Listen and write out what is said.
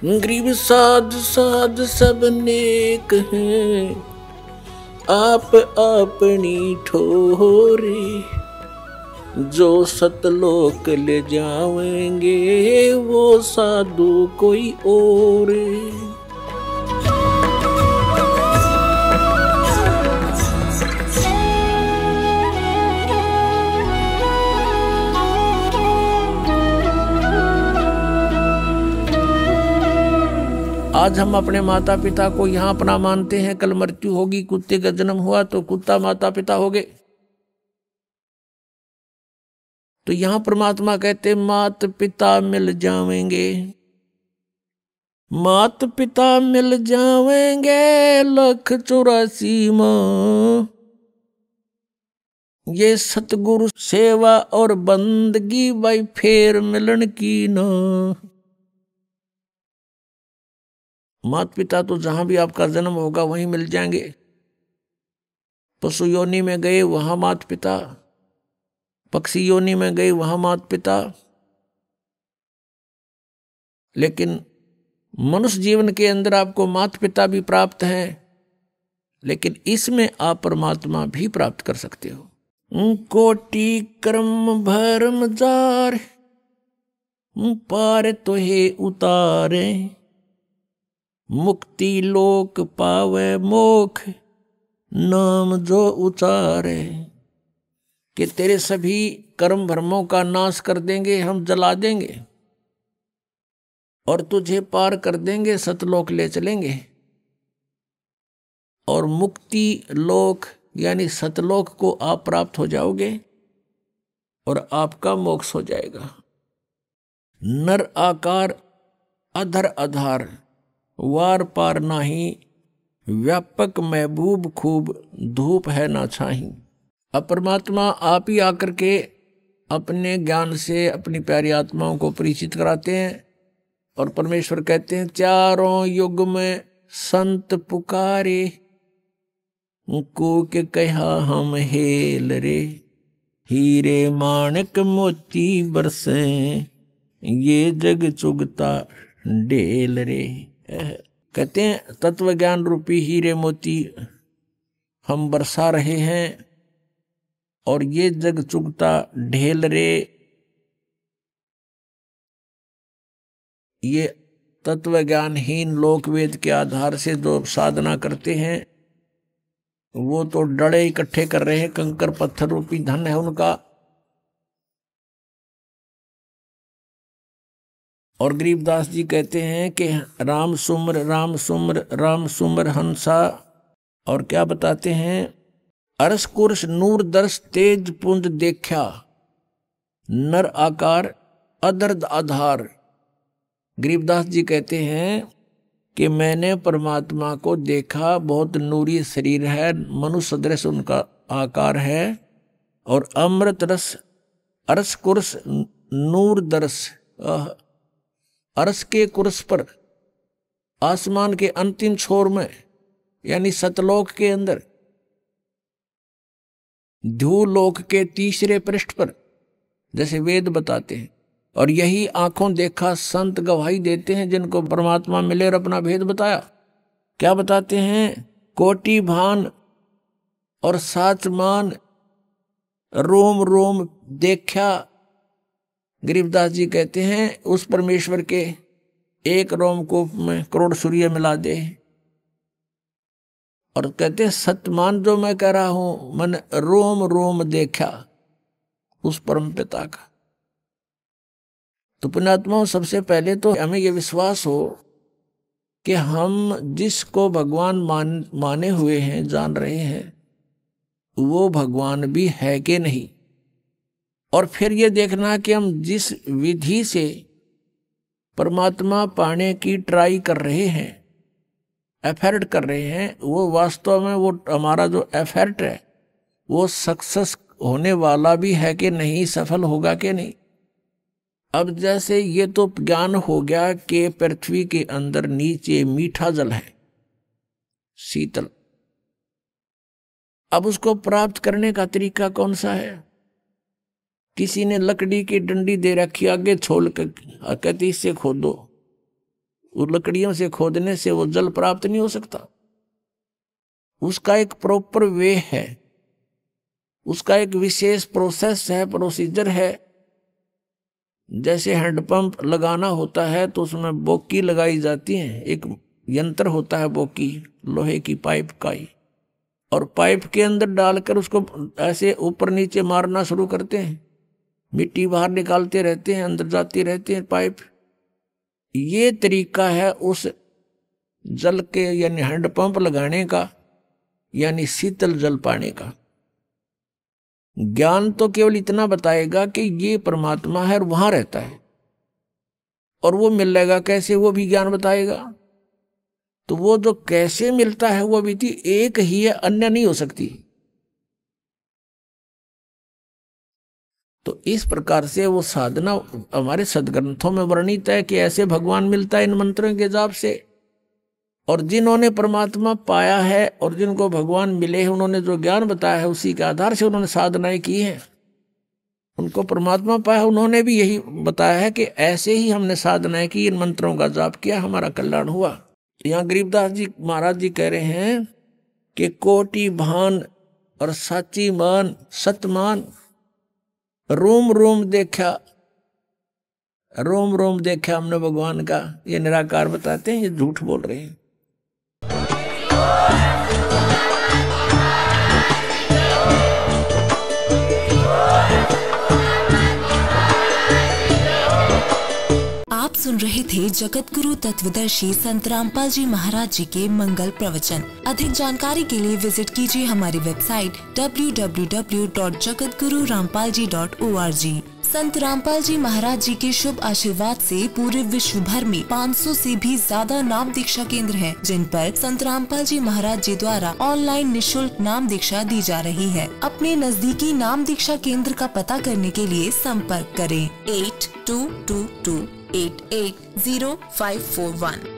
गरीब साध साध सब नेक हैं, आप अपनी ठोरे। जो सतलोक ले जाएंगे वो साधु कोई और। आज हम अपने माता पिता को यहाँ अपना मानते हैं, कल मृत्यु होगी। कुत्ते का जन्म हुआ तो कुत्ता माता पिता हो गए। तो यहाँ परमात्मा कहते मात पिता मिल जावेंगे, मात पिता मिल जावेंगे 184 माँ। ये सतगुरु सेवा और बंदगी भाई फेर मिलन की ना। माता पिता तो जहां भी आपका जन्म होगा वहीं मिल जाएंगे। पशु योनि में गए वहां माता पिता, पक्षी योनि में गए वहां माता पिता, लेकिन मनुष्य जीवन के अंदर आपको माता पिता भी प्राप्त है, लेकिन इसमें आप परमात्मा भी प्राप्त कर सकते हो। कोटि कर्म भरम जार, पार तो हे उतारे। मुक्ति लोक पावे मोख, नाम जो उचारे। कि तेरे सभी कर्म भरमों का नाश कर देंगे, हम जला देंगे और तुझे पार कर देंगे, सतलोक ले चलेंगे। और मुक्ति लोक यानी सतलोक को आप प्राप्त हो जाओगे और आपका मोक्ष हो जाएगा। नर आकार अधर आधार, वार पार नाही। व्यापक महबूब खूब, धूप है ना छाही। अब परमात्मा आप ही आकर के अपने ज्ञान से अपनी प्यारी आत्माओं को परिचित कराते हैं। और परमेश्वर कहते हैं चारों युग में संत पुकारे, को के कहा हम हेल रे। हीरे माणक मोती बरसे, ये जग चुगता ढेल रे। कहते हैं तत्व ज्ञान रूपी हीरे मोती हम बरसा रहे हैं और ये जग चुगता ढेल रे। ये तत्व ज्ञानहीन लोक वेद के आधार से जो साधना करते हैं वो तो डड़े इकट्ठे कर रहे हैं, कंकर पत्थर रूपी धन है उनका। और गरीबदास जी कहते हैं कि राम सुमर राम सुमर राम सुमर हंसा। और क्या बताते हैं, अरस कुर्श नूर दर्श तेज पुंज देखा, नर आकार अदर्द आधार। गरीबदास जी कहते हैं कि मैंने परमात्मा को देखा, बहुत नूरी शरीर है, मनुष्य सदृश उनका आकार है। और अमृत रस अरस कुर्श नूर दर्श, अरस के कुर्स पर आसमान के अंतिम छोर में यानी सतलोक के अंदर, ध्यूलोक के तीसरे पृष्ठ पर, जैसे वेद बताते हैं। और यही आंखों देखा संत गवाही देते हैं जिनको परमात्मा मिले और अपना भेद बताया। क्या बताते हैं, कोटि भान और साच मान, रोम रोम देखा। गरीबदास जी कहते हैं उस परमेश्वर के एक रोमकूप में करोड़ सूर्य मिला दे। और कहते हैं सत्यमान जो मैं कह रहा हूं, मैंने रोम रोम देखा उस परम पिता का। तो पुण्यात्माओं, सबसे पहले तो हमें यह विश्वास हो कि हम जिसको भगवान माने हुए हैं, जान रहे हैं, वो भगवान भी है कि नहीं। और फिर ये देखना कि हम जिस विधि से परमात्मा पाने की ट्राई कर रहे हैं, एफर्ट कर रहे हैं, वो वास्तव में वो हमारा जो एफर्ट है वो सक्सेस होने वाला भी है कि नहीं, सफल होगा कि नहीं। अब जैसे ये तो ज्ञान हो गया कि पृथ्वी के अंदर नीचे मीठा जल है, शीतल। अब उसको प्राप्त करने का तरीका कौन सा है? किसी ने लकड़ी की डंडी दे रखी, आगे छोड़ कर कहती इससे खोदो, वो लकड़ियों से खोदने से वो जल प्राप्त नहीं हो सकता। उसका एक प्रॉपर वे है, उसका एक विशेष प्रोसेस है, प्रोसीजर है। जैसे हैंडपंप लगाना होता है तो उसमें बोकी लगाई जाती है, एक यंत्र होता है बोकी, लोहे की पाइप का ही, और पाइप के अंदर डालकर उसको ऐसे ऊपर नीचे मारना शुरू करते हैं, मिट्टी बाहर निकालते रहते हैं, अंदर जाती रहती है पाइप। ये तरीका है उस जल के यानी हैंडपंप लगाने का, यानी शीतल जल पाने का। ज्ञान तो केवल इतना बताएगा कि ये परमात्मा है और वहां रहता है, और वो मिलेगा कैसे वो भी ज्ञान बताएगा। तो वो जो कैसे मिलता है वो विधि एक ही है, अन्य नहीं हो सकती। तो इस प्रकार से वो साधना हमारे सदग्रंथों में वर्णित है कि ऐसे भगवान मिलता है इन मंत्रों के जाप से। और जिन्होंने परमात्मा पाया है और जिनको भगवान मिले हैं, उन्होंने जो ज्ञान बताया है उसी के आधार से उन्होंने साधनाएं की हैं, उनको परमात्मा पाया, उन्होंने भी यही बताया है कि ऐसे ही हमने साधनाएं की, इन मंत्रों का जाप किया, हमारा कल्याण हुआ। यहाँ गरीबदास जी महाराज जी कह रहे हैं कि कोटि भान और साची मान सतमान, रोम रोम देखा, रोम रोम देखा हमने भगवान का। ये निराकार बताते हैं, ये झूठ बोल रहे हैं। आप सुन रहे थे जगत गुरु तत्वदर्शी संत रामपाल जी महाराज जी के मंगल प्रवचन। अधिक जानकारी के लिए विजिट कीजिए हमारी वेबसाइट www.jagatgururampalji.org। संत रामपाल जी महाराज जी के शुभ आशीर्वाद से पूरे विश्व भर में 500 से भी ज्यादा नाम दीक्षा केंद्र हैं, जिन पर संत रामपाल जी महाराज जी द्वारा ऑनलाइन निशुल्क नाम दीक्षा दी जा रही है। अपने नजदीकी नाम दीक्षा केंद्र का पता करने के लिए संपर्क करें 8222880541।